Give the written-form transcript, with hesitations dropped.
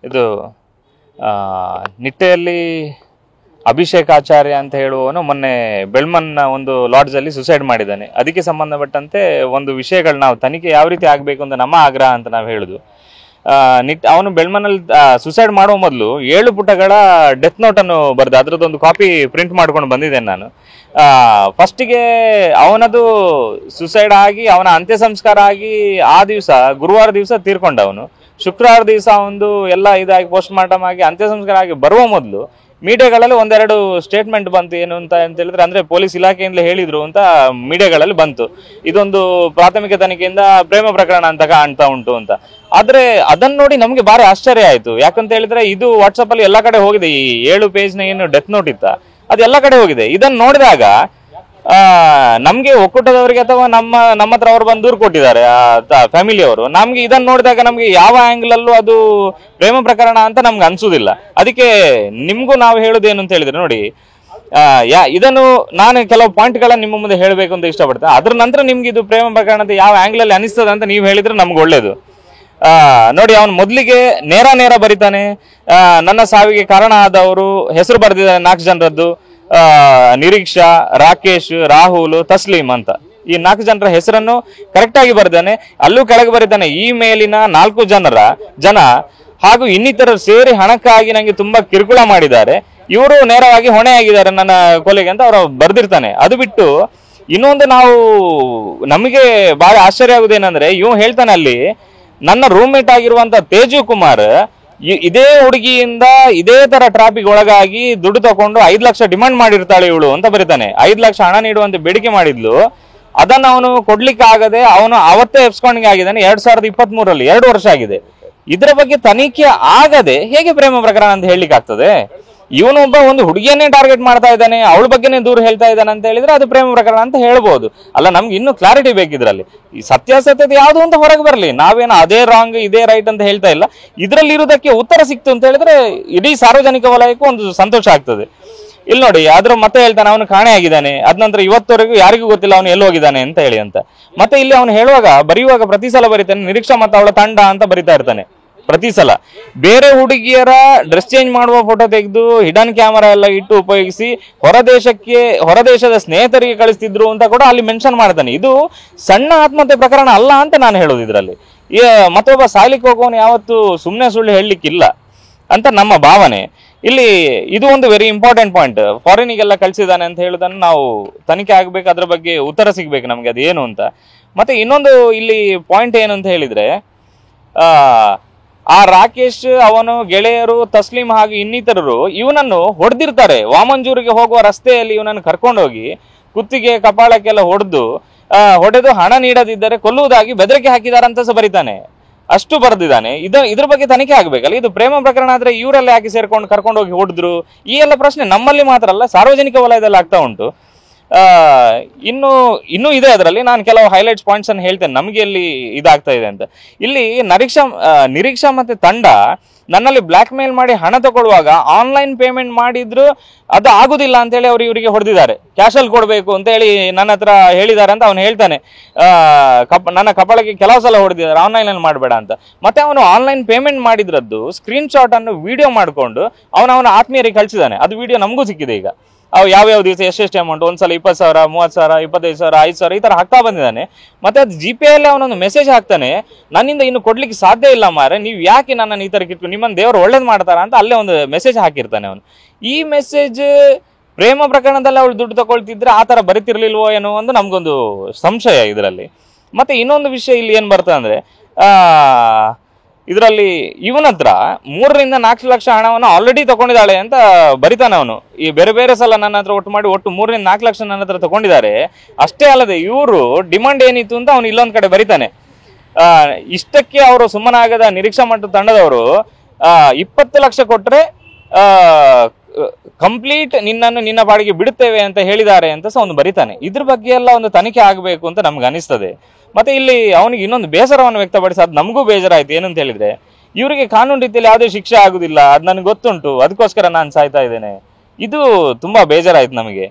ಇದು ನಿಟ್ಟೆಯಲ್ಲಿ ಅಭಿಷೇಕ್ ಆಚಾರ್ಯ ಅಂತ ಹೇಳುವವನು ಮೊನ್ನೆ ಬೆಳ್ಮನ್ನ ಒಂದು ಲಾಡ್ಜ್ ಅಲ್ಲಿ ಸುಸೈಡ್ ಮಾಡಿದ್ದಾನೆ. ಅದಕ್ಕೆ ಸಂಬಂಧಪಟ್ಟಂತೆ ಒಂದು ವಿಷಯಗಳು ನಾವು ತನಿಖೆ ಯಾವ ರೀತಿ ಆಗಬೇಕು ಅಂತ ನಮ್ಮ ಆಗ್ರಹ ಅಂತ ನಾವು ಹೇಳುದು. ಅವನು ಬೆಳ್ಮನಲ್ಲಿ ಸುಸೈಡ್ ಮಾಡುವ ಮೊದಲು 7 ಪುಟಗಳ ಡೆತ್ ನೋಟ್ ಅನ್ನು ಬರೆದ, ಅದ್ರದ್ದೊಂದು ಕಾಪಿ ಪ್ರಿಂಟ್ ಮಾಡ್ಕೊಂಡು ಬಂದಿದ್ದೇನೆ ನಾನು. ಫಸ್ಟಿಗೆ ಅವನದು ಸುಸೈಡ್ ಆಗಿ ಅವನ ಅಂತ್ಯ ಸಂಸ್ಕಾರ ಆಗಿ ಆ ದಿವಸ ಗುರುವಾರ ದಿವಸ ತೀರ್ಕೊಂಡ ಅವನು. ಶುಕ್ರವಾರ ದಿವಸ ಒಂದು ಎಲ್ಲ ಇದಾಗಿ ಪೋಸ್ಟ್ ಮಾರ್ಟಮ್ ಆಗಿ ಅಂತ್ಯ ಸಂಸ್ಕಾರ ಆಗಿ ಬರುವ ಮೊದಲು ಮೀಡಿಯಾಗಳಲ್ಲಿ ಒಂದೆರಡು ಸ್ಟೇಟ್ಮೆಂಟ್ ಬಂತು. ಏನು ಅಂತ ಹೇಳಿದ್ರೆ, ಅಂದ್ರೆ ಪೊಲೀಸ್ ಇಲಾಖೆಯಿಂದಲೇ ಹೇಳಿದ್ರು ಅಂತ ಮೀಡಿಯಾಗಳಲ್ಲಿ ಬಂತು. ಇದೊಂದು ಪ್ರಾಥಮಿಕ ತನಿಖೆಯಿಂದ ಪ್ರೇಮ ಪ್ರಕರಣ ಅಂತ ಕಾಣ್ತಾ ಉಂಟು ಅಂತ. ಆದ್ರೆ ಅದನ್ನ ನೋಡಿ ನಮ್ಗೆ ಬಾರಿ ಆಶ್ಚರ್ಯ ಆಯ್ತು. ಯಾಕಂತ ಹೇಳಿದ್ರೆ ಇದು ವಾಟ್ಸಪ್ ಅಲ್ಲಿ ಎಲ್ಲಾ ಕಡೆ ಹೋಗಿದೆ. ಈ 7 ಪೇಜ್ನ ಏನು ಡೆತ್ ನೋಟ್ ಇತ್ತ ಅದು ಎಲ್ಲ ಕಡೆ ಹೋಗಿದೆ. ಇದನ್ನ ನೋಡಿದಾಗ ನಮ್ಗೆ ಒಕ್ಕೂಟದವರಿಗೆ ಅಥವಾ ನಮ್ಮ ಹತ್ರ ಅವ್ರು ಬಂದು ದೂರು ಕೊಟ್ಟಿದ್ದಾರೆ ಫ್ಯಾಮಿಲಿಯವರು. ನಮ್ಗೆ ಇದನ್ನ ನೋಡಿದಾಗ ನಮ್ಗೆ ಯಾವ ಆಂಗಲ್ ಅಲ್ಲೂ ಅದು ಪ್ರೇಮ ಪ್ರಕರಣ ಅಂತ ನಮ್ಗೆ ಅನ್ಸುದಿಲ್ಲ. ಅದಕ್ಕೆ ನಿಮ್ಗೂ ನಾವು ಹೇಳುದೇನು ಅಂತ ಹೇಳಿದ್ರೆ, ನೋಡಿ ಇದನ್ನು ನಾನು ಕೆಲವು ಪಾಯಿಂಟ್ ಗಳನ್ನ ನಿಮ್ಮ ಮುಂದೆ ಹೇಳಬೇಕು ಅಂತ ಇಷ್ಟಪಡ್ತೇನೆ. ಅದ್ರ ನಂತರ ನಿಮ್ಗೆ ಇದು ಪ್ರೇಮ ಪ್ರಕರಣ ಅಂತ ಯಾವ ಆಂಗಲ್ ಅಲ್ಲಿ ಅನಿಸ್ತದೆ ಅಂತ ನೀವು ಹೇಳಿದ್ರೆ ನಮ್ಗೆ ಒಳ್ಳೇದು. ನೋಡಿ, ಅವನು ಮೊದಲಿಗೆ ನೇರ ಬರೀತಾನೆ. ನನ್ನ ಸಾವಿಗೆ ಕಾರಣ ಆದವರು ಹೆಸರು ಬರೆದಿದ್ದಾರೆ 4 ಜನರದ್ದು. ನಿರೀಕ್ಷಾ, ರಾಕೇಶ್, ರಾಹುಲ್, ತಸ್ಲೀಂ ಅಂತ ಈ 4 ಜನರ ಹೆಸರನ್ನು ಕರೆಕ್ಟ್ ಆಗಿ ಬರೆದಾನೆ. ಅಲ್ಲೂ ಕೆಳಗೆ ಬರೀತಾನೆ, ಈ ಮೇಲಿನ 4 ಜನ ಹಾಗೂ ಇನ್ನಿತರರು ಸೇರಿ ಹಣಕ್ಕಾಗಿ ನಂಗೆ ತುಂಬಾ ಕಿರುಕುಳ ಮಾಡಿದ್ದಾರೆ, ಇವರು ನೇರವಾಗಿ ಹೊಣೆಯಾಗಿದ್ದಾರೆ ನನ್ನ ಕೊಲೆಗೆ ಅಂತ ಅವರು ಬರ್ದಿರ್ತಾನೆ. ಅದು ಬಿಟ್ಟು ಇನ್ನೊಂದು ನಮಗೆ ಬಹಳ ಆಶ್ಚರ್ಯ ಆಗುದೇನಂದ್ರೆ, ಇವ್ ಹೇಳ್ತಾನೆ ಅಲ್ಲಿ, ನನ್ನ ರೂಮ್ಮೇಟ್ ಆಗಿರುವಂತ ತೇಜು ಕುಮಾರ್ ಇದೇ ಹುಡುಗಿಯಿಂದ ಇದೇ ತರ ಟ್ರಾಫಿಕ್ ಒಳಗಾಗಿ ದುಡ್ಡು ತಗೊಂಡು 5 ಲಕ್ಷ ಡಿಮಾಂಡ್ ಮಾಡಿರ್ತಾಳೆ ಇವಳು ಅಂತ ಬರೀತಾನೆ. 5 ಲಕ್ಷ ಹಣ ನೀಡುವಂತೆ ಬೇಡಿಕೆ ಮಾಡಿದ್ಲು. ಅದನ್ನ ಅವನು ಕೊಡ್ಲಿಕ್ಕೆ ಆಗದೆ ಅವನು ಅವತ್ತೇ ಎಬ್ಸ್ಕೊಂಡ್ ಆಗಿದ್ದಾನೆ 2023ರಲ್ಲಿ. 2 ವರ್ಷ ಆಗಿದೆ. ಇದರ ಬಗ್ಗೆ ತನಿಖೆ ಆಗದೆ ಹೇಗೆ ಪ್ರೇಮ ಪ್ರಕರಣ ಅಂತ ಹೇಳಲಿಕ್ಕೆ ಆಗ್ತದೆ? ಇವನೊಬ್ಬ ಒಂದು ಹುಡುಗಿಯನ್ನೇ ಟಾರ್ಗೆಟ್ ಮಾಡ್ತಾ ಇದ್ದಾನೆ, ಅವಳ ಬಗ್ಗೆನೇ ದೂರ ಹೇಳ್ತಾ ಇದ್ದಾನೆ ಅಂತ ಹೇಳಿದ್ರೆ ಅದು ಪ್ರೇಮ ಪ್ರಕರಣ ಅಂತ ಹೇಳ್ಬೋದು. ಅಲ್ಲ, ನಮ್ಗೆ ಇನ್ನೂ ಕ್ಲಾರಿಟಿ ಬೇಕಿದ್ರಲ್ಲಿ. ಈ ಸತ್ಯಾಸತ್ಯತೆ ಯಾವುದು ಅಂತ ಹೊರಗೆ ಬರಲಿ. ನಾವೇನೋ ಅದೇ ರಾಂಗ್ ಇದೇ ರೈಟ್ ಅಂತ ಹೇಳ್ತಾ ಇಲ್ಲ. ಇದರಲ್ಲಿ ಇರುವುದಕ್ಕೆ ಉತ್ತರ ಸಿಕ್ತು ಅಂತ ಹೇಳಿದ್ರೆ ಇಡೀ ಸಾರ್ವಜನಿಕ ವಲಯಕ್ಕೂ ಒಂದು ಸಂತೋಷ ಆಗ್ತದೆ. ಇಲ್ಲಿ ನೋಡಿ, ಆದ್ರೂ ಮತ್ತೆ ಹೇಳ್ತಾನೆ ಅವನು ಕಾಣೆ ಆಗಿದ್ದಾನೆ. ಅದ ನಂತರ ಇವತ್ತವರೆಗೂ ಯಾರಿಗೂ ಗೊತ್ತಿಲ್ಲ ಅವನು ಎಲ್ಲಿ ಹೋಗಿದ್ದಾನೆ ಅಂತ ಹೇಳಿ ಅಂತ. ಮತ್ತೆ ಇಲ್ಲಿ ಅವನು ಬರೆಯುವಾಗ ಪ್ರತಿ ಸಲ ಬರೀತಾನೆ ನಿರೀಕ್ಷಾ ಮತ್ತು ಅವಳ ತಂಡ ಅಂತ ಬರಿತಾ ಇರ್ತಾನೆ. ಪ್ರತಿ ಸಲ ಬೇರೆ ಹುಡುಗಿಯರ ಡ್ರೆಸ್ ಚೇಂಜ್ ಮಾಡುವ ಫೋಟೋ ತೆಗೆದು ಹಿಡನ್ ಕ್ಯಾಮರಾ ಎಲ್ಲ ಇಟ್ಟು ಉಪಯೋಗಿಸಿ ಹೊರದೇಶದ ಸ್ನೇಹಿತರಿಗೆ ಕಳಿಸ್ತಿದ್ರು ಅಂತ ಕೂಡ ಅಲ್ಲಿ ಮೆನ್ಷನ್ ಮಾಡ್ತಾನೆ. ಇದು ಸಣ್ಣ ಆತ್ಮಹತ್ಯೆ ಪ್ರಕರಣ ಅಲ್ಲ ಅಂತ ನಾನು ಹೇಳೋದು ಇದ್ರಲ್ಲಿ. ಮತ್ತೊಬ್ಬ ಸಾಯ್ಲಿಕ್ಕೆ ಹೋಗೋನು ಯಾವತ್ತು ಸುಮ್ಮನೆ ಸುಳ್ಳು ಹೇಳಲಿಕ್ಕಿಲ್ಲ ಅಂತ ನಮ್ಮ ಭಾವನೆ. ಇಲ್ಲಿ ಇದು ಒಂದು ವೆರಿ ಇಂಪಾರ್ಟೆಂಟ್ ಪಾಯಿಂಟ್. ಫಾರಿನಿಗೆಲ್ಲ ಕಳಿಸಿದಾನೆ ಅಂತ ಹೇಳುದನ್ನು ನಾವು ತನಿಖೆ ಆಗ್ಬೇಕು, ಅದ್ರ ಬಗ್ಗೆ ಉತ್ತರ ಸಿಗ್ಬೇಕು ನಮ್ಗೆ ಅದು ಏನು ಅಂತ. ಮತ್ತೆ ಇನ್ನೊಂದು ಇಲ್ಲಿ ಪಾಯಿಂಟ್ ಏನು ಅಂತ ಹೇಳಿದ್ರೆ, ಆ ರಾಕೇಶ್ ಅವನು ಗೆಳೆಯರು ತಸ್ಲೀಂ ಹಾಗೂ ಇನ್ನಿತರರು ಇವನನ್ನು ಹೊಡೆದಿರ್ತಾರೆ. ವಾಮಂಜೂರಿಗೆ ಹೋಗುವ ರಸ್ತೆಯಲ್ಲಿ ಇವನನ್ನು ಕರ್ಕೊಂಡೋಗಿ ಕುತ್ತಿಗೆ ಕಪಾಳಕ್ಕೆಲ್ಲ ಹೊಡೆದು ಹಣ ನೀಡದಿದ್ದರೆ ಕೊಲ್ಲುವುದಾಗಿ ಬೆದರಿಕೆ ಹಾಕಿದಾರೆ ಅಂತ ಸಹ ಬರೀತಾನೆ. ಅಷ್ಟು ಬರೆದಿದ್ದಾನೆ. ಇದ್ರ ಬಗ್ಗೆ ತನಿಖೆ ಆಗ್ಬೇಕಲ್ಲ. ಇದು ಪ್ರೇಮ ಪ್ರಕರಣ ಆದ್ರೆ ಇವರೆಲ್ಲ ಯಾಕೆ ಸೇರ್ಕೊಂಡು ಕರ್ಕೊಂಡೋಗಿ ಹೊಡೆದ್ರು? ಈ ಎಲ್ಲ ಪ್ರಶ್ನೆ ನಮ್ಮಲ್ಲಿ ಮಾತ್ರ ಅಲ್ಲ, ಸಾರ್ವಜನಿಕ ವಲಯದಲ್ಲಿ ಆಗ್ತಾ ಉಂಟು. ಇನ್ನೂ ಇದೆ ಅದರಲ್ಲಿ. ನಾನು ಕೆಲವು ಹೈಲೈಟ್ಸ್ ಪಾಯಿಂಟ್ಸ್ ಅನ್ನು ಹೇಳ್ತೇನೆ ನಮಗೆ ಎಲ್ಲಿ ಇದಾಗ್ತಾ ಇದೆ ಅಂತ. ಇಲ್ಲಿ ನಿರೀಕ್ಷಾ ಮತ್ತೆ ತಂಡ ನನ್ನಲ್ಲಿ ಬ್ಲಾಕ್ ಮೇಲ್ ಮಾಡಿ ಹಣ ತಗೊಳ್ಳುವಾಗ ಆನ್ಲೈನ್ ಪೇಮೆಂಟ್ ಮಾಡಿದ್ರು ಅದು ಆಗುದಿಲ್ಲ ಅಂತ ಹೇಳಿ ಇವರಿಗೆ ಹೊಡೆದಿದ್ದಾರೆ. ಕ್ಯಾಶಲ್ಲಿ ಕೊಡ್ಬೇಕು ಅಂತ ಹೇಳಿ ನನ್ನ ಹತ್ರ ಹೇಳಿದ್ದಾರೆ ಅಂತ ಅವನು ಹೇಳ್ತಾನೆ. ನನ್ನ ಕಪಾಳಕ್ಕೆ ಕೆಲವು ಸಲ ಹೊಡೆದಿದ್ದಾರೆ, ಆನ್ಲೈನ್ ಅಲ್ಲಿ ಮಾಡಬೇಡ ಅಂತ. ಮತ್ತೆ ಅವನು ಆನ್ಲೈನ್ ಪೇಮೆಂಟ್ ಮಾಡಿದ್ರದ್ದು ಸ್ಕ್ರೀನ್ ಶಾಟ್ ಅನ್ನು ವಿಡಿಯೋ ಮಾಡಿಕೊಂಡು ಅವನ ಆತ್ಮೀಯರಿಗೆ ಕಳಿಸಿದ್ದಾನೆ. ಅದು ವಿಡಿಯೋ ನಮಗೂ ಸಿಕ್ಕಿದೆ. ಈಗ ಅವು ಯಾವ್ಯಾವ ದಿವಸ ಎಷ್ಟೆಷ್ಟು ಅಮೌಂಟ್, ಒಂದ್ಸಲ 20,000, 30,000, 25,000, 5,000 ಈ ತರ ಹಾಕ್ತಾ ಬಂದಿದ್ದಾನೆ. ಮತ್ತೆ ಅದು GPay ಅಲ್ಲಿ ಅವನೊಂದು ಮೆಸೇಜ್ ಹಾಕ್ತಾನೆ, ನನ್ನಿಂದ ಇನ್ನು ಕೊಡ್ಲಿಕ್ಕೆ ಸಾಧ್ಯ ಇಲ್ಲ ಮಾರೆ, ನೀವು ಯಾಕೆ ನನ್ನನ್ನು ಈ ತರ ಕಿತ್ಕೊಂಡು ನಿಮ್ಮನ್ನು ದೇವರು ಒಳ್ಳೇದು ಮಾಡ್ತಾರ ಅಂತ ಅಲ್ಲೇ ಒಂದು ಮೆಸೇಜ್ ಹಾಕಿರ್ತಾನೆ ಅವನು. ಈ ಮೆಸೇಜ್ ಪ್ರೇಮ ಪ್ರಕರಣದಲ್ಲಿ ಅವಳು ದುಡ್ಡು ತಗೊಳ್ತಿದ್ರೆ ಆ ತರ ಬರೀತಿರ್ಲಿಲ್ವೋ ಏನೋ ಒಂದು ನಮ್ಗೊಂದು ಸಂಶಯ ಇದರಲ್ಲಿ. ಮತ್ತೆ ಇನ್ನೊಂದು ವಿಷಯ ಇಲ್ಲಿ ಏನ್ ಬರ್ತದೆ ಅಂದ್ರೆ, ಇದರಲ್ಲಿ ಇವನ ಹತ್ರ 3-4 ಲಕ್ಷ ಹಣವನ್ನು ಆಲ್ರೆಡಿ ತಗೊಂಡಿದ್ದಾಳೆ ಅಂತ ಬರಿತಾನೆ ಅವನು. ಈ ಬೇರೆ ಸಲ ನನ್ನ ಹತ್ರ ಒಟ್ಟು 3-4 ಲಕ್ಷ ನನ್ನ ಹತ್ರ ತಗೊಂಡಿದ್ದಾರೆ. ಅಷ್ಟೇ ಅಲ್ಲದೆ ಇವರು ಡಿಮಾಂಡ್ ಏನಿತ್ತು ಅಂತ ಅವನು ಇಲ್ಲೊಂದ್ ಕಡೆ ಬರಿತಾನೆ. ಇಷ್ಟಕ್ಕೆ ಅವರು ಸುಮ್ಮನಾಗದ ನಿರೀಕ್ಷಾ ಮಟ್ಟ ತಂಡದವರು 20 ಲಕ್ಷ ಕೊಟ್ರೆ ಕಂಪ್ಲೀಟ್ ನಿನ್ನ ಬಾಡಿಗೆ ಬಿಡುತ್ತೇವೆ ಅಂತ ಹೇಳಿದ್ದಾರೆ ಅಂತ ಸಹ ಒಂದು ಬರಿತಾನೆ. ಇದ್ರ ಬಗ್ಗೆ ಎಲ್ಲ ಒಂದು ತನಿಖೆ ಆಗಬೇಕು ಅಂತ ನಮ್ಗೆ ಅನಿಸ್ತದೆ. ಮತ್ತೆ ಇಲ್ಲಿ ಅವನಿಗೆ ಇನ್ನೊಂದು ಬೇಸರವನ್ನು ವ್ಯಕ್ತಪಡಿಸಿ, ಅದು ನಮಗೂ ಬೇಜಾರಾಯ್ತು. ಏನಂತ ಹೇಳಿದ್ರೆ, ಇವರಿಗೆ ಕಾನೂನು ರೀತಿಯಲ್ಲಿ ಯಾವುದೇ ಶಿಕ್ಷೆ ಆಗುದಿಲ್ಲ, ಅದು ನನಗೆ ಗೊತ್ತುಂಟು, ಅದಕ್ಕೋಸ್ಕರ ನಾನು ಸಾಯ್ತಾ ಇದ್ದೇನೆ. ಇದು ತುಂಬಾ ಬೇಜಾರಾಯ್ತು ನಮಗೆ.